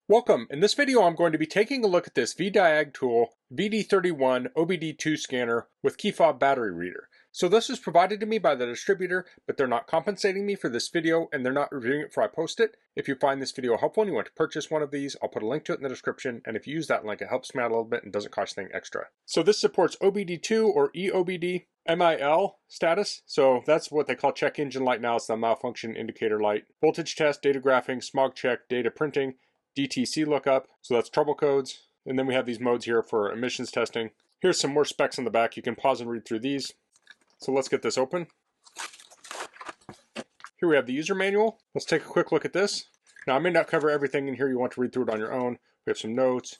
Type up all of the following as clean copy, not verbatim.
Welcome. In this video I'm going to be taking a look at this VDIAGTOOL VD31 OBD2 scanner with key fob battery reader. So this is provided to me by the distributor, but they're not compensating me for this video and they're not reviewing it before I post it. If you find this video helpful and you want to purchase one of these, I'll put a link to it in the description, and if you use that link it helps me out a little bit and doesn't cost anything extra. So this supports OBD2 or EOBD MIL status, so that's what they call check engine light now. It's the malfunction indicator light. Voltage test, data graphing, smog check, data printing, DTC lookup, so that's trouble codes. And then we have these modes here for emissions testing. Here's some more specs on the back. You can pause and read through these. So let's get this open. Here we have the user manual. Let's take a quick look at this. Now I may not cover everything in here. You want to read through it on your own. We have some notes,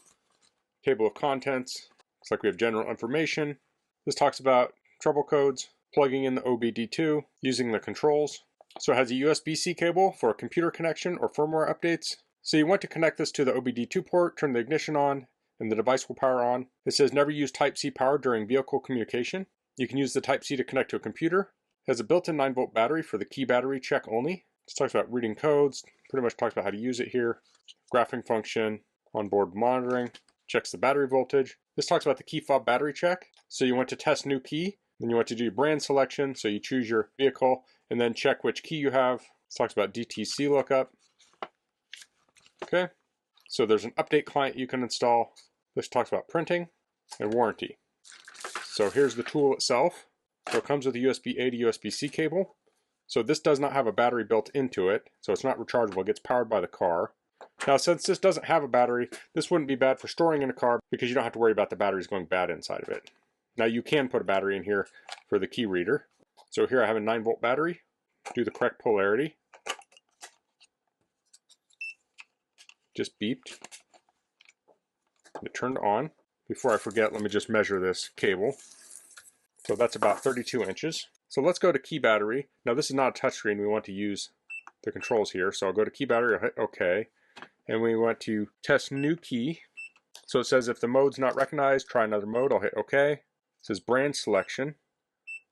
table of contents. Looks like we have general information. This talks about trouble codes, plugging in the OBD2, using the controls. So it has a USB-C cable for a computer connection or firmware updates. So you want to connect this to the OBD2 port, turn the ignition on, and the device will power on. It says never use Type-C power during vehicle communication. You can use the Type-C to connect to a computer. It has a built-in 9-volt battery for the key battery check only. This talks about reading codes, pretty much talks about how to use it here. Graphing function, onboard monitoring, checks the battery voltage. This talks about the key fob battery check. So you want to test new key, then you want to do brand selection, so you choose your vehicle, and then check which key you have. This talks about DTC lookup. Okay, so there's an update client you can install. This talks about printing and warranty. So here's the tool itself. So it comes with a USB-A to USB-C cable. So this does not have a battery built into it, so it's not rechargeable. It gets powered by the car. Now since this doesn't have a battery, this wouldn't be bad for storing in a car because you don't have to worry about the batteries going bad inside of it. Now you can put a battery in here for the key reader. So here I have a 9-volt battery. Do the correct polarity. Just beeped. It turned on. Before I forget, let me just measure this cable. So that's about 32 inches. So let's go to key battery. Now this is not a touchscreen. We want to use the controls here. So I'll go to key battery, I'll hit OK. And we want to test new key. So it says if the mode's not recognized, try another mode. I'll hit OK. It says brand selection.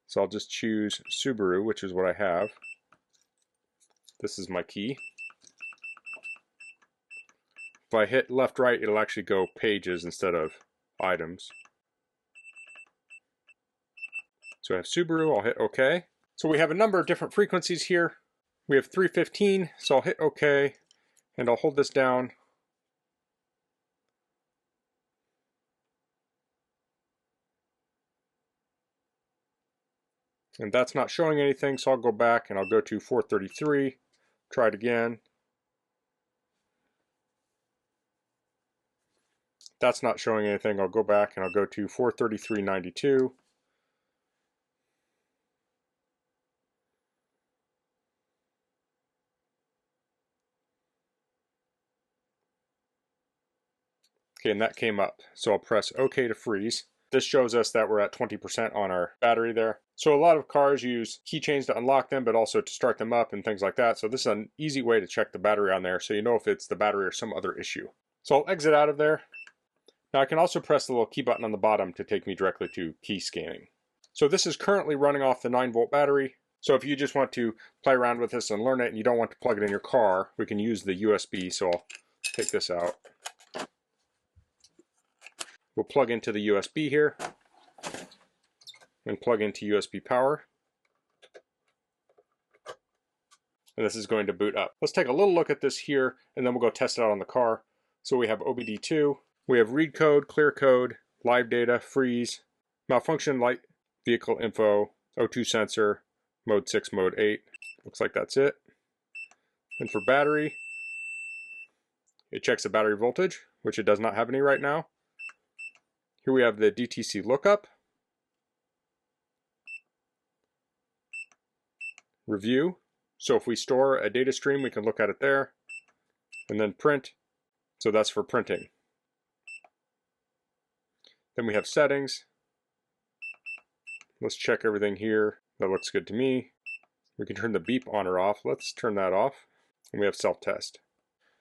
So I'll just choose Subaru, which is what I have. This is my key. If I hit left, right, it'll actually go pages instead of items. So I have Subaru, I'll hit OK. So we have a number of different frequencies here. We have 315, so I'll hit OK, and I'll hold this down. And that's not showing anything, so I'll go back and I'll go to 433, try it again. That's not showing anything. I'll go back and I'll go to 433.92. Okay, and that came up. So I'll press OK to freeze. This shows us that we're at 20% on our battery there. So a lot of cars use keychains to unlock them, but also to start them up and things like that. So this is an easy way to check the battery on there so you know if it's the battery or some other issue. So I'll exit out of there. Now I can also press the little key button on the bottom to take me directly to key scanning. So this is currently running off the 9-volt battery. So if you just want to play around with this and learn it and you don't want to plug it in your car, we can use the USB. So I'll take this out. We'll plug into the USB here and plug into USB power. And this is going to boot up. Let's take a little look at this here and then we'll go test it out on the car. So we have OBD2. We have read code, clear code, live data, freeze, malfunction light, vehicle info, O2 sensor, mode 6, mode 8. Looks like that's it. And for battery, it checks the battery voltage, which it does not have any right now. Here we have the DTC lookup, review. So if we store a data stream, we can look at it there. And then print. So that's for printing. Then we have settings. Let's check everything here. That looks good to me. We can turn the beep on or off. Let's turn that off. And we have self-test.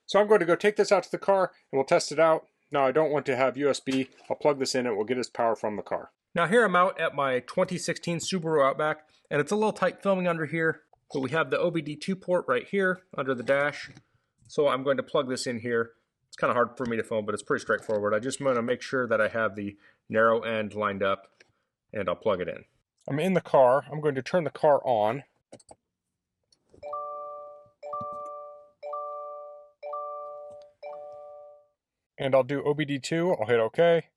So I'm going to go take this out to the car and we'll test it out. Now I don't want to have USB. I'll plug this in and we'll get its power from the car. Now here I'm out at my 2016 Subaru Outback and it's a little tight filming under here. But we have the OBD2 port right here under the dash. So I'm going to plug this in here. It's kind of hard for me to film, but it's pretty straightforward. I just want to make sure that I have the narrow end lined up, and I'll plug it in. I'm in the car. I'm going to turn the car on. And I'll do OBD2. I'll hit OK.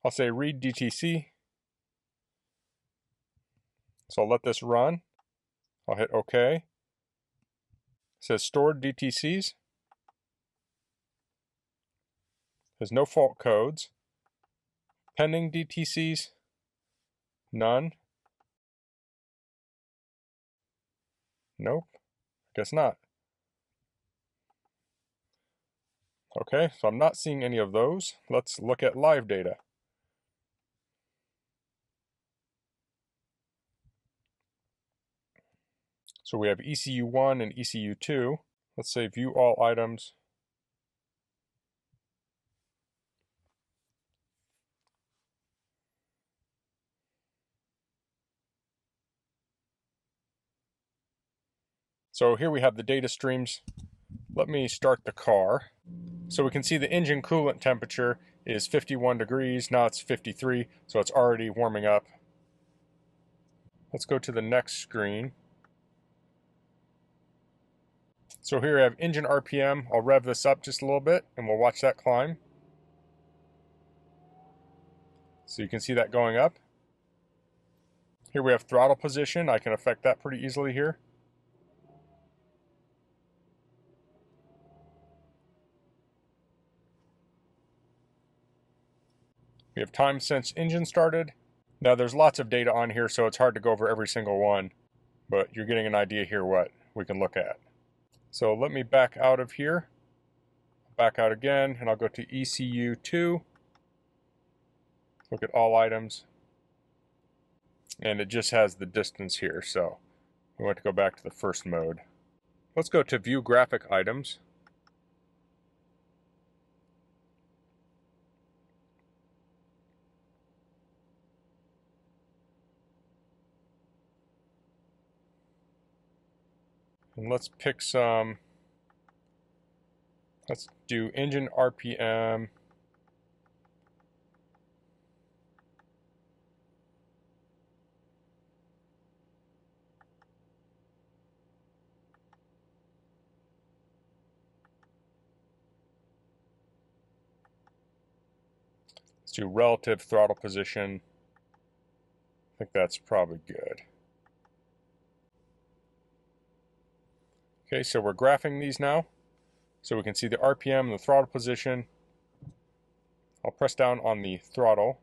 I'll say read DTC. So I'll let this run. I'll hit OK. It says stored DTCs. There's no fault codes. Pending DTCs. None. Nope. Guess not. Okay, so I'm not seeing any of those. Let's look at live data. So we have ECU1 and ECU2. Let's say view all items. So here we have the data streams. Let me start the car. So we can see the engine coolant temperature is 51 degrees. Now it's 53, so it's already warming up. Let's go to the next screen. So here I have engine RPM. I'll rev this up just a little bit and we'll watch that climb. So you can see that going up. Here we have throttle position. I can affect that pretty easily here. We have time since engine started. Now there's lots of data on here, so it's hard to go over every single one, but you're getting an idea here what we can look at. So let me back out of here, back out again, and I'll go to ECU2, look at all items, and it just has the distance here, so we want to go back to the first mode. Let's go to view graphic items. And let's pick some, let's do engine RPM. Let's do relative throttle position. I think that's probably good. Okay, so we're graphing these now. So we can see the RPM and the throttle position. I'll press down on the throttle.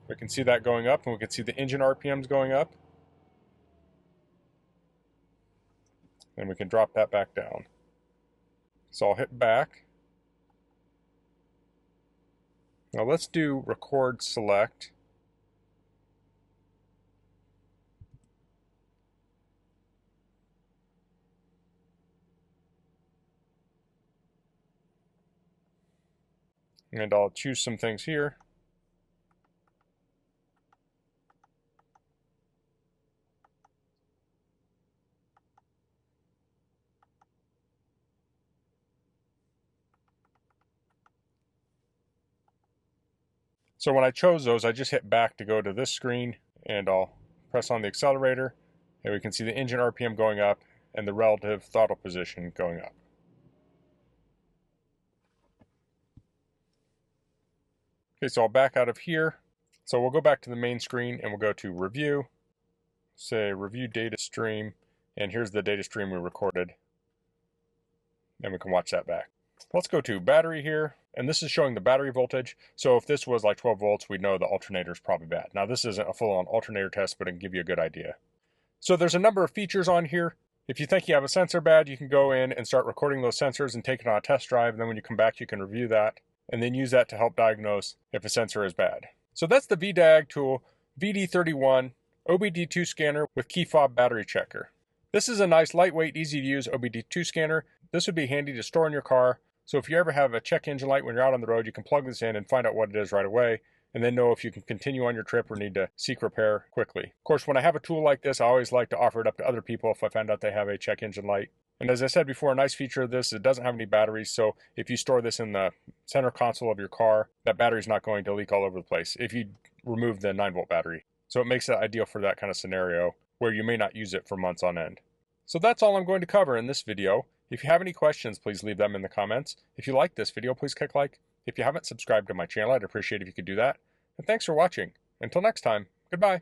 We can see that going up, and we can see the engine RPMs going up. And we can drop that back down. So I'll hit back. Now let's do record select. And I'll choose some things here. So when I chose those, I just hit back to go to this screen, and I'll press on the accelerator, and we can see the engine RPM going up and the relative throttle position going up. Okay, so I'll back out of here. So we'll go back to the main screen and we'll go to review, say review data stream, and here's the data stream we recorded, and we can watch that back. Let's go to battery here, and this is showing the battery voltage. So if this was like 12 volts, we'd know the alternator is probably bad. Now this isn't a full-on alternator test, but it can give you a good idea. So there's a number of features on here. If you think you have a sensor bad, you can go in and start recording those sensors and take it on a test drive, and then when you come back, you can review that, and then use that to help diagnose if a sensor is bad. So that's the VDIAGTOOL VD31 OBD2 scanner with key fob battery checker. This is a nice, lightweight, easy to use OBD2 scanner. This would be handy to store in your car. So if you ever have a check engine light when you're out on the road, you can plug this in and find out what it is right away, and then know if you can continue on your trip or need to seek repair quickly. Of course, when I have a tool like this, I always like to offer it up to other people if I find out they have a check engine light. And as I said before, a nice feature of this, it doesn't have any batteries, so if you store this in the center console of your car, that battery's not going to leak all over the place if you remove the 9-volt battery. So it makes it ideal for that kind of scenario where you may not use it for months on end. So that's all I'm going to cover in this video. If you have any questions, please leave them in the comments. If you like this video, please click like. If you haven't subscribed to my channel, I'd appreciate if you could do that. And thanks for watching. Until next time, goodbye.